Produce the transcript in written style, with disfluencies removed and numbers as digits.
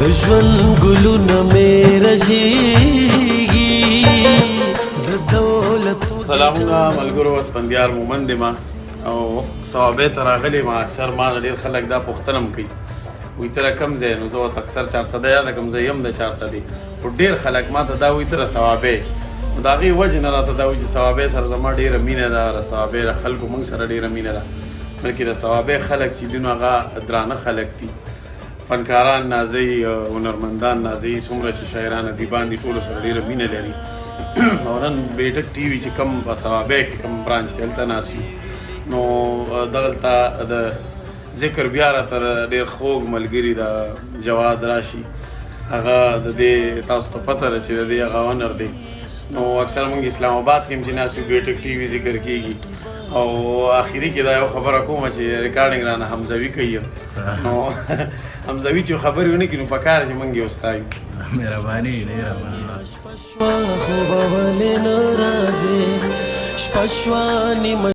د ژوند ګلونه مې رژېږي د دولت. سلامونه ملګرو، اسفندیار مومند یم او صوابۍ ته راغلی ما. اکثر ما ډېر خلک دا پوښتنه هم کوي، وایي ته را کوم ځای؟ نو زه ورته اکثر چارسده یاده کوم، زه یم د چارسدې. خو ډېر خلک ما ته دا وایي ته را صوابۍ. نو د هغې وجې نه راته دا وایي چې صوابۍ سره زما ډېره مینه ده، د صوابۍ د خلکو موږ سره ډېره مینه ده. بلکې د صوابۍ خلک چې دي نو هغه درانه خلک دي، فنکاران نازوي، هنرمندان نازوي، څومره چې شاعران ادیبان دي ټولو سره ډېره مینه لري. او نن بیټک ټي وي چې کوم په صوابۍ کې کوم برانچ دی هلته ناست یو. نو دلته د ذکر بیا راته ډېر خوږ ملګري د جواد راشي، هغه د دې تاسو ته پته ده چې د دې هغه اونر دی. نو اکثر موږ اسلام آباد کې هم چې ناست یو بیټک ټي وي ذکر کېږي. او آخري کې دا یو خبره کومه چې ریکارډینګ رانه حمزوي کوي. نو حمزوي چې خبرې ونه کړي نو پکار چې موږ یې وستایو. مهرباني ډېره مننه. شپه شوه خو به ولې نه راځې، شپه شوه نیمه